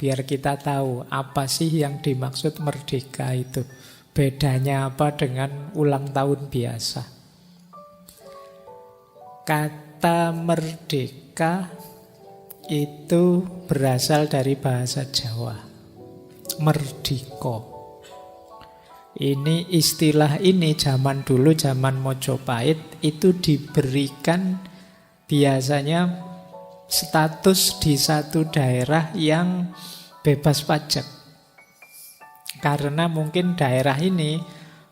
biar kita tahu apa sih yang dimaksud merdeka itu. Bedanya apa dengan ulang tahun biasa. Kata merdeka itu berasal dari bahasa Jawa. Merdiko. Ini istilah ini zaman dulu, zaman Mojopahit itu diberikan biasanya status di satu daerah yang bebas pajak. Karena mungkin daerah ini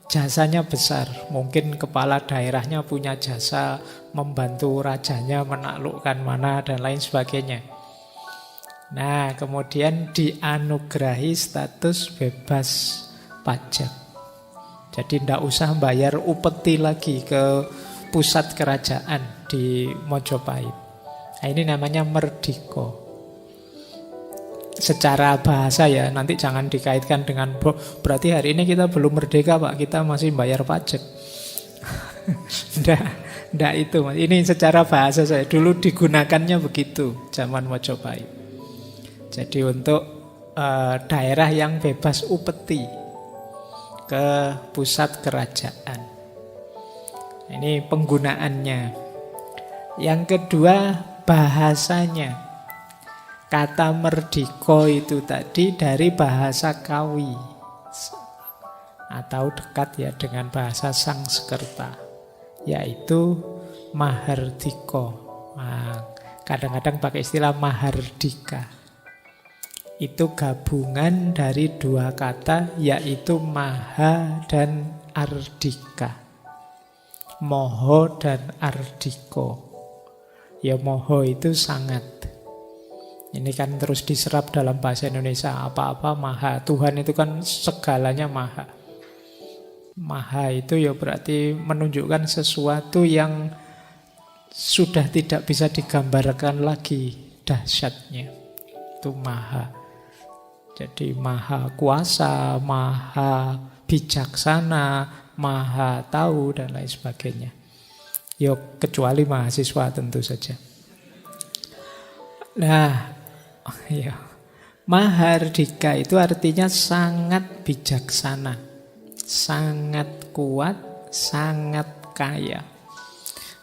jasanya besar. Mungkin kepala daerahnya punya jasa membantu rajanya menaklukkan mana dan lain sebagainya. Nah, kemudian dianugerahi status bebas pajak. Jadi tidak usah bayar upeti lagi ke pusat kerajaan di Mojopahit. Nah, ini namanya merdiko. Secara bahasa ya, nanti jangan dikaitkan dengan berarti hari ini kita belum merdeka Pak, kita masih bayar pajak. Tidak itu. Ini secara bahasa saya. Dulu digunakannya begitu zaman Mojopahit. Jadi untuk daerah yang bebas upeti ke pusat kerajaan. Ini penggunaannya. Yang kedua, bahasanya. Kata merdiko itu tadi dari bahasa Kawi atau dekat ya dengan bahasa Sangskerta, yaitu Mahardiko. Nah, kadang-kadang pakai istilah Mahardika. Itu gabungan dari dua kata, yaitu Maha dan Ardika. Moho dan Ardiko. Ya moho itu sangat. Ini kan terus diserap dalam bahasa Indonesia. Apa-apa maha. Tuhan itu kan segalanya maha. Maha itu ya berarti menunjukkan sesuatu yang sudah tidak bisa digambarkan lagi dahsyatnya. Itu maha. Jadi maha kuasa, maha bijaksana, maha tahu, dan lain sebagainya. Ya kecuali mahasiswa tentu saja. Nah, ya. Mahardika itu artinya sangat bijaksana, sangat kuat, sangat kaya.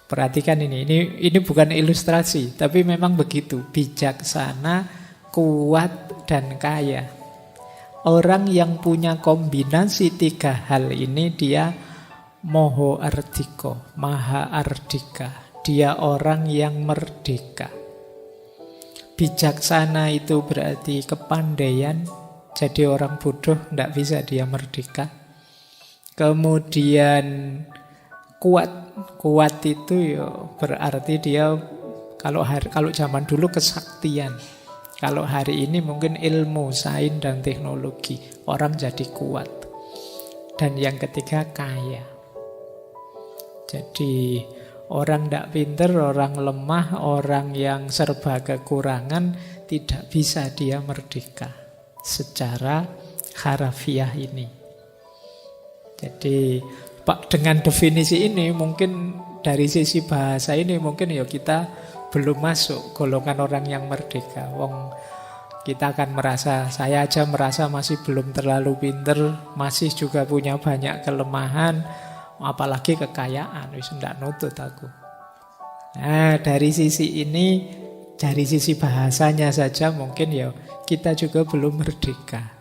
Perhatikan ini bukan ilustrasi, tapi memang begitu. Bijaksana, kuat, dan kaya. Orang yang punya kombinasi tiga hal ini dia moho ardiko, maha ardika. Dia orang yang merdeka. Bijaksana itu berarti kepandaian. Jadi orang bodoh tidak bisa dia merdeka. Kemudian kuat. Kuat itu ya berarti dia kalau zaman dulu kesaktian. Kalau hari ini mungkin ilmu, sains, dan teknologi. Orang jadi kuat. Dan yang ketiga kaya. Jadi orang tidak pintar, orang lemah, orang yang serba kekurangan, tidak bisa dia merdeka. Secara harafiah ini. Jadi dengan definisi ini mungkin dari sisi bahasa ini mungkin ya kita belum masuk golongan orang yang merdeka. Wong kita akan merasa, saya aja merasa masih belum terlalu pinter, masih juga punya banyak kelemahan, apalagi kekayaan, wis ndak nutut aku. Nah, dari sisi ini, dari sisi bahasanya saja mungkin ya kita juga belum merdeka.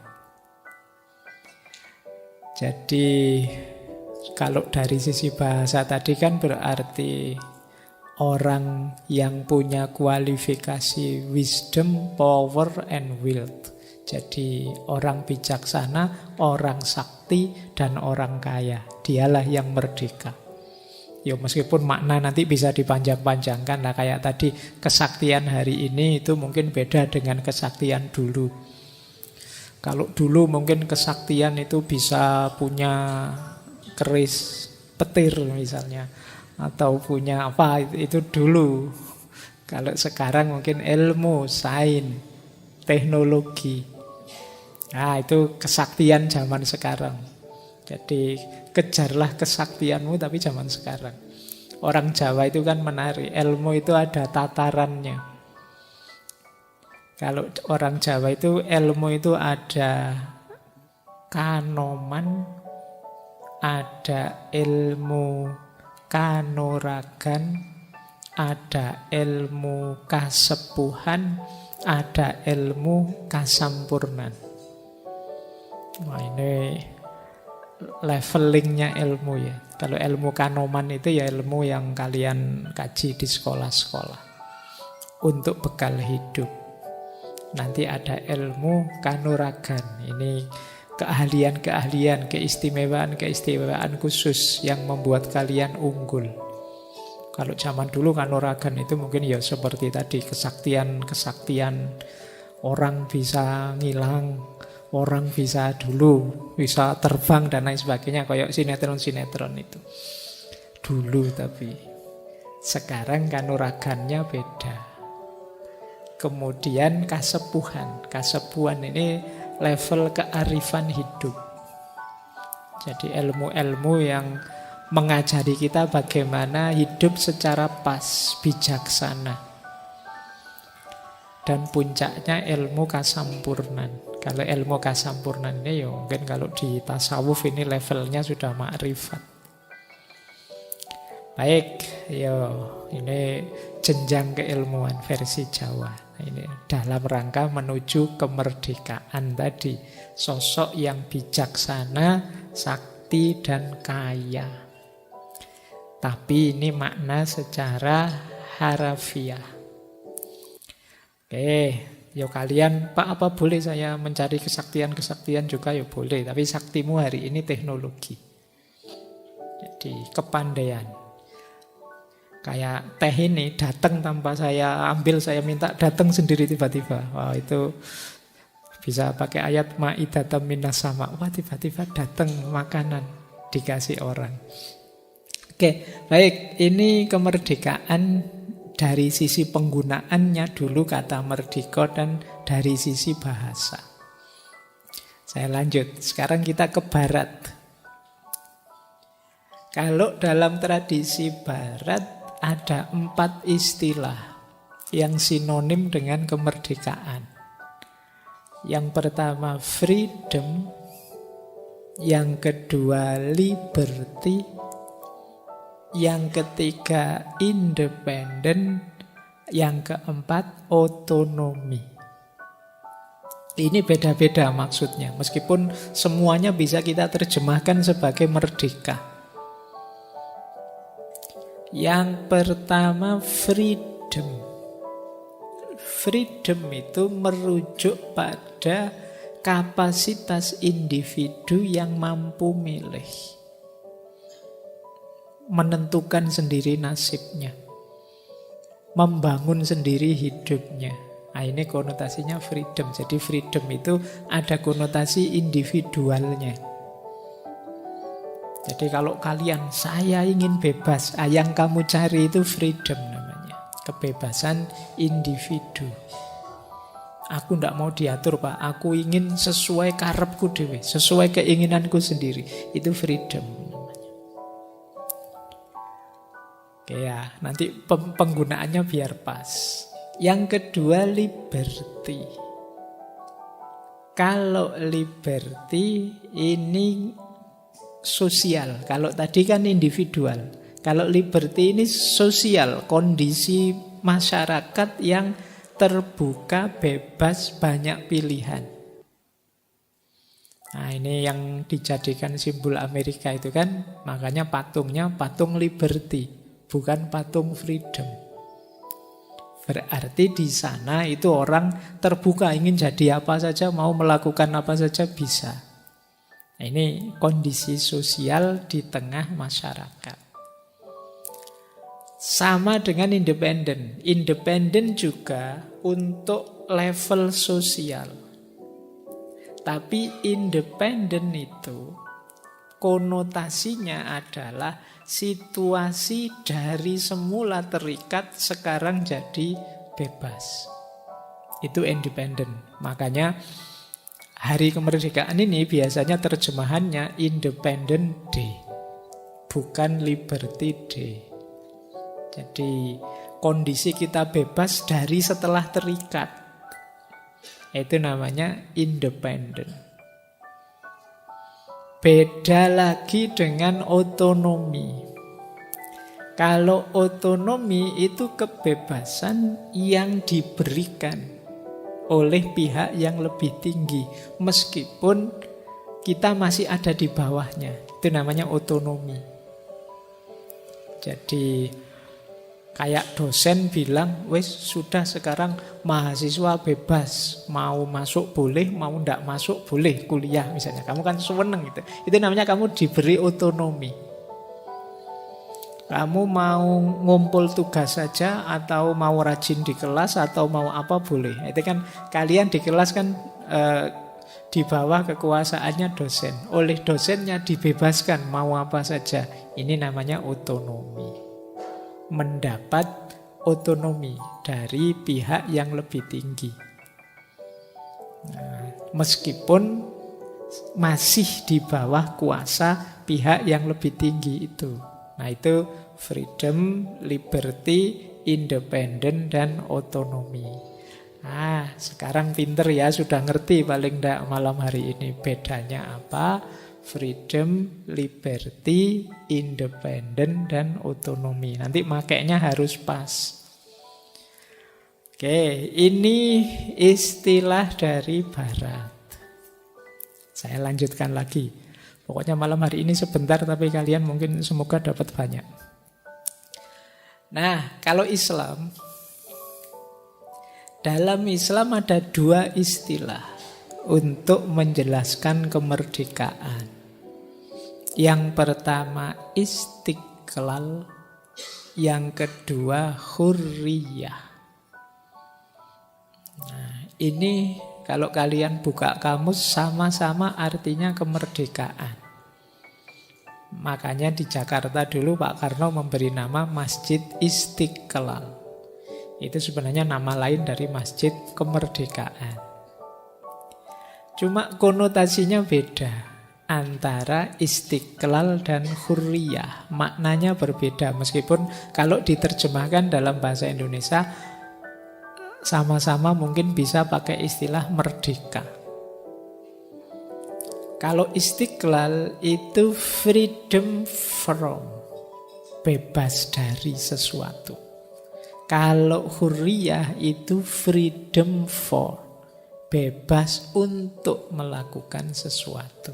Jadi kalau dari sisi bahasa tadi kan berarti orang yang punya kualifikasi wisdom, power, and wealth. Jadi orang bijaksana, orang sakti, dan orang kaya. Dialah yang merdeka. Ya meskipun makna nanti bisa dipanjang-panjangkan lah. Kayak tadi kesaktian hari ini itu mungkin beda dengan kesaktian dulu. Kalau dulu mungkin kesaktian itu bisa punya keris petir misalnya. Atau punya apa, itu dulu. Kalau sekarang mungkin ilmu, sains, teknologi. Nah itu kesaktian zaman sekarang. Jadi kejarlah kesaktianmu tapi zaman sekarang. Orang Jawa itu kan menarik, ilmu itu ada tatarannya. Kalau orang Jawa itu ilmu itu ada kanoman, ada ilmu kanuragan, ada ilmu kasepuhan, ada ilmu kasampurnan. Wah, ini levelingnya ilmu ya. Kalau ilmu kanoman itu ya ilmu yang kalian kaji di sekolah-sekolah untuk bekal hidup. Nanti ada ilmu kanuragan. Ini keahlian-keahlian, keistimewaan-keistimewaan khusus yang membuat kalian unggul. Kalau zaman dulu kanuragan itu mungkin ya seperti tadi, kesaktian-kesaktian, orang bisa ngilang, orang bisa bisa terbang dan lain sebagainya, kayak sinetron-sinetron itu. Dulu tapi sekarang kanuragannya beda. Kemudian kasepuhan. Kasepuhan ini level kearifan hidup. Jadi ilmu-ilmu yang mengajari kita bagaimana hidup secara pas, bijaksana. Dan puncaknya ilmu kasampurnan. Kalau ilmu kasampurnan ini ya mungkin kalau di tasawuf ini levelnya sudah makrifat. Baik, ini jenjang keilmuan versi Jawa. Ini dalam rangka menuju kemerdekaan tadi. Sosok yang bijaksana, sakti, dan kaya. Tapi ini makna secara harafiah. Oke, kalian, Pak, apa boleh saya mencari kesaktian-kesaktian juga? Ya boleh, tapi saktimu hari ini teknologi. Jadi kepandaian. Kayak teh ini datang tanpa saya ambil, saya minta datang sendiri tiba-tiba. Wah, itu bisa pakai ayat ma'idatan minas sama. Wah, tiba-tiba datang makanan dikasih orang. Oke, baik. Ini kemerdekaan dari sisi penggunaannya dulu kata merdeka dan dari sisi bahasa. Saya lanjut. Sekarang kita ke barat. Kalau dalam tradisi barat ada 4 istilah yang sinonim dengan kemerdekaan. Yang pertama freedom, yang kedua liberty, yang ketiga independent, yang keempat otonomi. Ini beda-beda maksudnya, meskipun semuanya bisa kita terjemahkan sebagai merdeka. Yang pertama freedom. Freedom itu merujuk pada kapasitas individu yang mampu milih, menentukan sendiri nasibnya, membangun sendiri hidupnya. Nah, ini konotasinya freedom. Jadi freedom itu ada konotasi individualnya. Jadi kalau kalian, saya ingin bebas, yang kamu cari itu freedom namanya. Kebebasan individu. Aku tidak mau diatur, Pak. Aku ingin sesuai karepku dewe, sesuai keinginanku sendiri. Itu freedom namanya. Oke ya, nanti penggunaannya biar pas. Yang kedua liberty. Kalau liberty ini sosial. Kalau tadi kan individual. Kalau liberty ini sosial, kondisi masyarakat yang terbuka, bebas, banyak pilihan. Nah, ini yang dijadikan simbol Amerika itu kan, makanya patungnya patung liberty, bukan patung freedom. Berarti di sana itu orang terbuka, ingin jadi apa saja, mau melakukan apa saja bisa. Nah, ini kondisi sosial di tengah masyarakat. Sama dengan independen. Independen juga untuk level sosial. Tapi independen itu konotasinya adalah situasi dari semula terikat sekarang jadi bebas. Itu independen. Makanya hari kemerdekaan ini biasanya terjemahannya Independent Day, bukan Liberty Day. Jadi kondisi kita bebas dari setelah terikat. Itu namanya independen. Beda lagi dengan otonomi. Kalau otonomi itu kebebasan yang diberikan oleh pihak yang lebih tinggi, meskipun kita masih ada di bawahnya. Itu namanya otonomi. Jadi kayak dosen bilang, wes sudah sekarang mahasiswa bebas, mau masuk boleh, mau ndak masuk boleh kuliah misalnya. Kamu kan seneng gitu. Itu namanya kamu diberi otonomi. Kamu mau ngumpul tugas saja atau mau rajin di kelas atau mau apa boleh. Itu kan kalian di kelas kan di bawah kekuasaannya dosen. Oleh dosennya dibebaskan mau apa saja. Ini namanya otonomi. Mendapat otonomi dari pihak yang lebih tinggi. Nah, meskipun masih di bawah kuasa pihak yang lebih tinggi itu. Nah itu freedom, liberty, independent, dan otonomi. Nah sekarang pinter ya, sudah ngerti paling enggak malam hari ini bedanya apa? Freedom, liberty, independent, dan otonomi. Nanti makainya harus pas. Oke, ini istilah dari Barat. Saya lanjutkan lagi. Pokoknya malam hari ini sebentar, tapi kalian mungkin semoga dapat banyak. Nah, kalau Islam, dalam Islam ada dua istilah untuk menjelaskan kemerdekaan. Yang pertama istiqlal, yang kedua hurriyah. Nah, ini kalau kalian buka kamus sama-sama artinya kemerdekaan. Makanya di Jakarta dulu Pak Karno memberi nama Masjid Istiqlal. Itu sebenarnya nama lain dari Masjid Kemerdekaan. Cuma konotasinya beda antara istiqlal dan hurriyah. Maknanya berbeda meskipun kalau diterjemahkan dalam bahasa Indonesia sama-sama mungkin bisa pakai istilah merdeka. Kalau istiqlal itu freedom from, bebas dari sesuatu. Kalau hurriyah itu freedom for, bebas untuk melakukan sesuatu.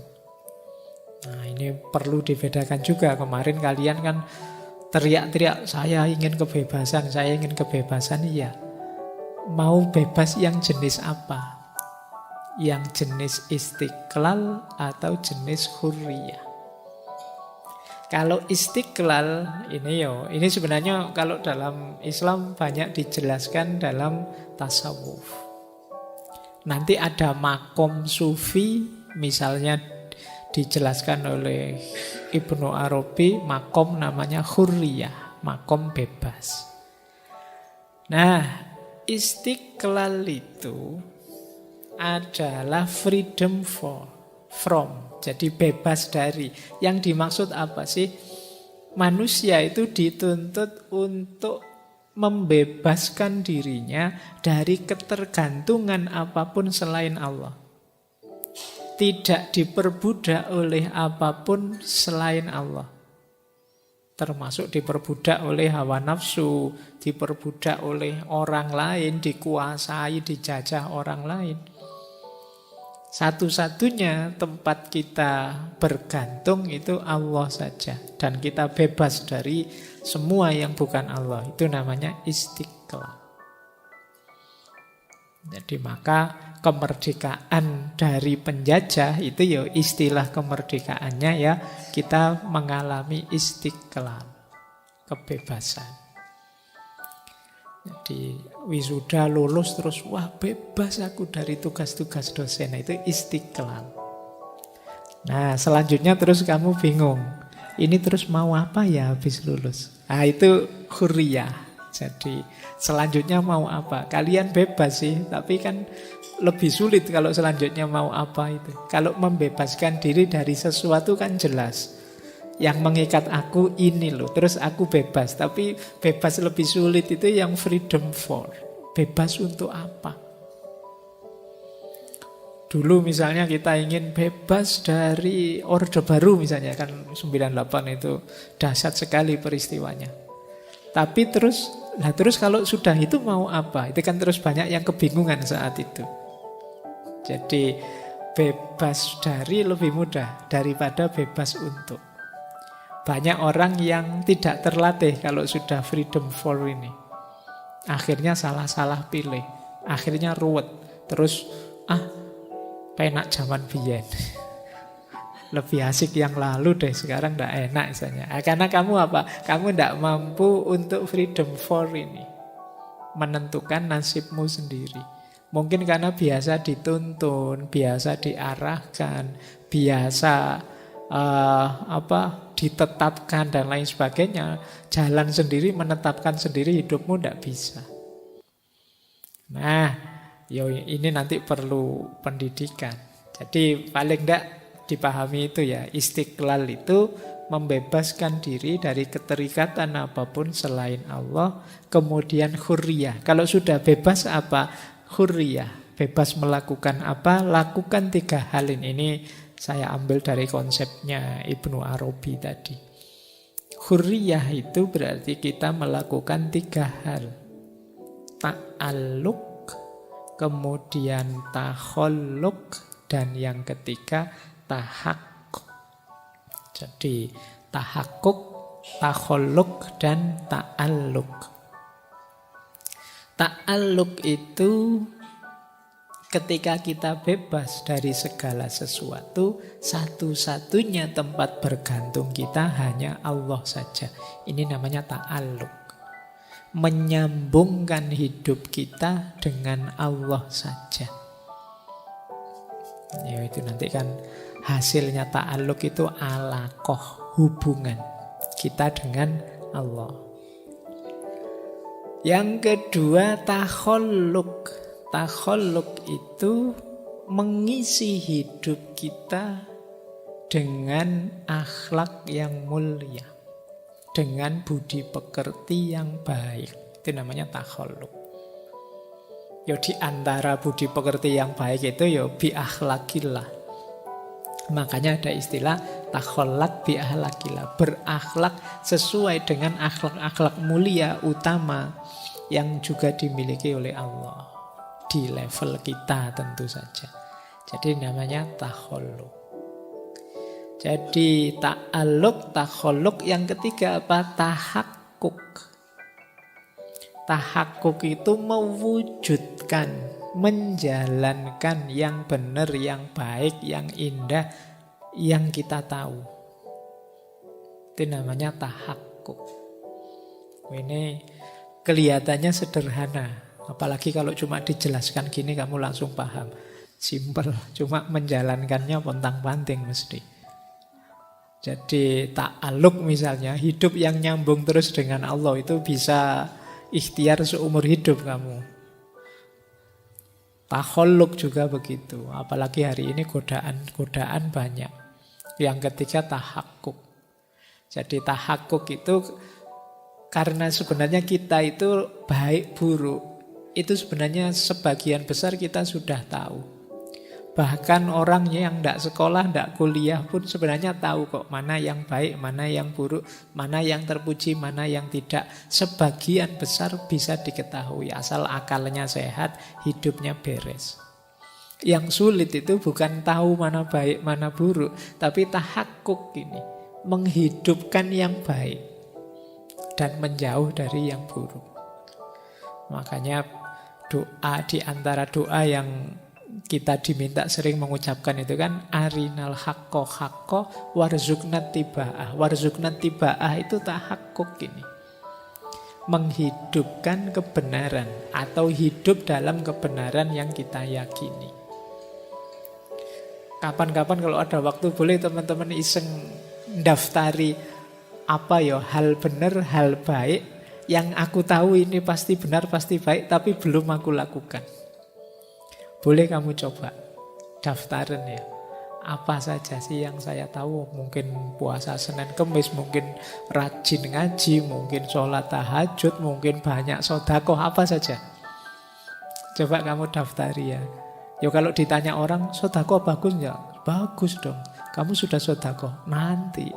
Nah ini perlu dibedakan juga. Kemarin kalian kan teriak-teriak, saya ingin kebebasan, saya ingin kebebasan. Iya. Mau bebas yang jenis apa? Yang jenis istiqlal atau jenis hurriyah? Kalau istiqlal ini sebenarnya kalau dalam Islam banyak dijelaskan dalam tasawuf. Nanti ada makom sufi, misalnya dijelaskan oleh Ibnu Arabi, makom namanya hurriyah, makom bebas. Nah, istiqlal itu adalah freedom from, jadi bebas dari. Yang dimaksud apa sih? Manusia itu dituntut untuk membebaskan dirinya dari ketergantungan apapun selain Allah. Tidak diperbudak oleh apapun selain Allah. Termasuk diperbudak oleh hawa nafsu, diperbudak oleh orang lain, dikuasai, dijajah orang lain. Satu-satunya tempat kita bergantung itu Allah saja. Dan kita bebas dari semua yang bukan Allah. Itu namanya istiqlal. Jadi maka kemerdekaan dari penjajah itu ya istilah kemerdekaannya ya kita mengalami istiqlal, kebebasan. Jadi wisuda lulus terus wah bebas aku dari tugas-tugas dosen. Nah, itu istiqlal. Nah selanjutnya terus kamu bingung. Ini terus mau apa ya habis lulus? Nah itu hurriyah. Jadi selanjutnya mau apa? Kalian bebas sih, tapi kan lebih sulit kalau selanjutnya mau apa itu. Kalau membebaskan diri dari sesuatu kan jelas. Yang mengikat aku ini loh, terus aku bebas. Tapi bebas lebih sulit itu yang freedom for. Bebas untuk apa? Dulu misalnya kita ingin bebas dari Orde Baru misalnya, kan 98 itu dahsyat sekali peristiwanya. Tapi terus kalau sudah itu mau apa? Itu kan terus banyak yang kebingungan saat itu. Jadi bebas dari lebih mudah daripada bebas untuk. Banyak orang yang tidak terlatih kalau sudah freedom for ini. Akhirnya salah-salah pilih. Akhirnya ruwet. Terus penak zaman biyen. Lebih asik yang lalu deh, sekarang tidak enak misalnya. Karena kamu apa? Kamu tidak mampu untuk freedom for ini. Menentukan nasibmu sendiri. Mungkin karena biasa dituntun, biasa diarahkan, biasa ditetapkan dan lain sebagainya. Jalan sendiri, menetapkan sendiri hidupmu tidak bisa. Nah, ini nanti perlu pendidikan. Jadi paling tidak dipahami itu ya, istiqlal itu membebaskan diri dari keterikatan apapun selain Allah. Kemudian hurriyah. Kalau sudah bebas apa? Hurriyah. Bebas melakukan apa? Lakukan 3 hal ini. Ini saya ambil dari konsepnya Ibnu Arabi tadi. Hurriyah itu berarti kita melakukan 3 hal. Ta'alluq, kemudian takhalluk, dan yang ketiga tahakkuk. Jadi tahakkuk, takhalluk, dan ta'alluq. Ta'alluq itu ketika kita bebas dari segala sesuatu, satu-satunya tempat bergantung kita hanya Allah saja. Ini namanya ta'alluq. Menyambungkan hidup kita dengan Allah saja. Ya itu nanti kan hasilnya ta'alluq itu alaqah, hubungan kita dengan Allah. Yang kedua takhalluk. Takhalluk itu mengisi hidup kita dengan akhlak yang mulia, dengan budi pekerti yang baik. Itu namanya takhalluk. Ya di antara budi pekerti yang baik itu ya bi akhlakillah. Makanya ada istilah takhallak bi akhlakillah, berakhlak sesuai dengan akhlak-akhlak mulia utama yang juga dimiliki oleh Allah di level kita tentu saja. Jadi namanya takhalluk. Jadi ta'alluq, takhalluk. Yang ketiga apa? Tahakkuk. Tahakkuk itu mewujudkan, menjalankan yang benar, yang baik, yang indah, yang kita tahu. Itu namanya tahakkuk. Ini kelihatannya sederhana. Apalagi kalau cuma dijelaskan gini kamu langsung paham. Simple, cuma menjalankannya pontang-panting mesti. Jadi ta'alluq misalnya, hidup yang nyambung terus dengan Allah itu bisa ikhtiar seumur hidup kamu. Takhalluk juga begitu. Apalagi hari ini godaan banyak. Yang ketiga tahakkuk. Jadi tahakkuk itu karena sebenarnya kita itu baik buruk, itu sebenarnya sebagian besar kita sudah tahu. Bahkan orang yang tidak sekolah, tidak kuliah pun sebenarnya tahu kok mana yang baik, mana yang buruk, mana yang terpuji, mana yang tidak. Sebagian besar bisa diketahui asal akalnya sehat, hidupnya beres. Yang sulit itu bukan tahu mana baik, mana buruk, tapi tahakkuk ini, menghidupkan yang baik dan menjauh dari yang buruk. Makanya doa di antara doa yang kita diminta sering mengucapkan itu kan arinal haqqo haqqo warzuqnat tiba'ah. Warzuqnat tiba'ah itu tahakkuk ini. Menghidupkan kebenaran atau hidup dalam kebenaran yang kita yakini. Kapan-kapan kalau ada waktu boleh teman-teman iseng daftari apa ya hal benar, hal baik yang aku tahu ini pasti benar, pasti baik, tapi belum aku lakukan. Boleh kamu coba daftarin ya. Apa saja sih yang saya tahu? Mungkin puasa Senin Kemis, mungkin rajin ngaji, mungkin sholat tahajud, mungkin banyak sedekah, apa saja. Coba kamu daftari ya. Ya kalau ditanya orang, sodako bagus nggak? Bagus dong. Kamu sudah sodako? Nanti.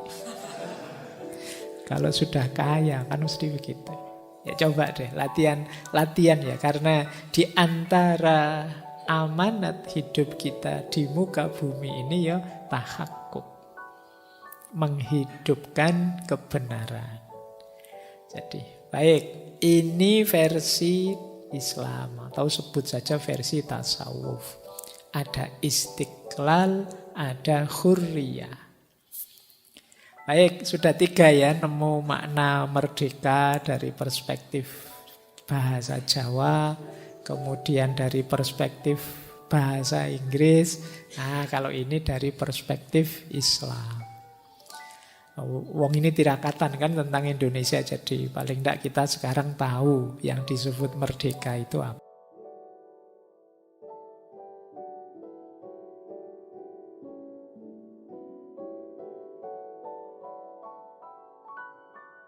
Kalau sudah kaya kan mesti begitu. Ya coba deh latihan ya. Karena di antara amanat hidup kita di muka bumi ini ya tahakkuk. Menghidupkan kebenaran. Jadi baik, ini versi Islam atau sebut saja versi tasawuf. Ada istiqlal, ada hurriyah. Baik, sudah 3 ya, nemu makna merdeka dari perspektif bahasa Jawa, kemudian dari perspektif bahasa Inggris. Nah, kalau ini dari perspektif Islam. Wong ini tirakatan kan tentang Indonesia, jadi paling tidak kita sekarang tahu yang disebut merdeka itu apa.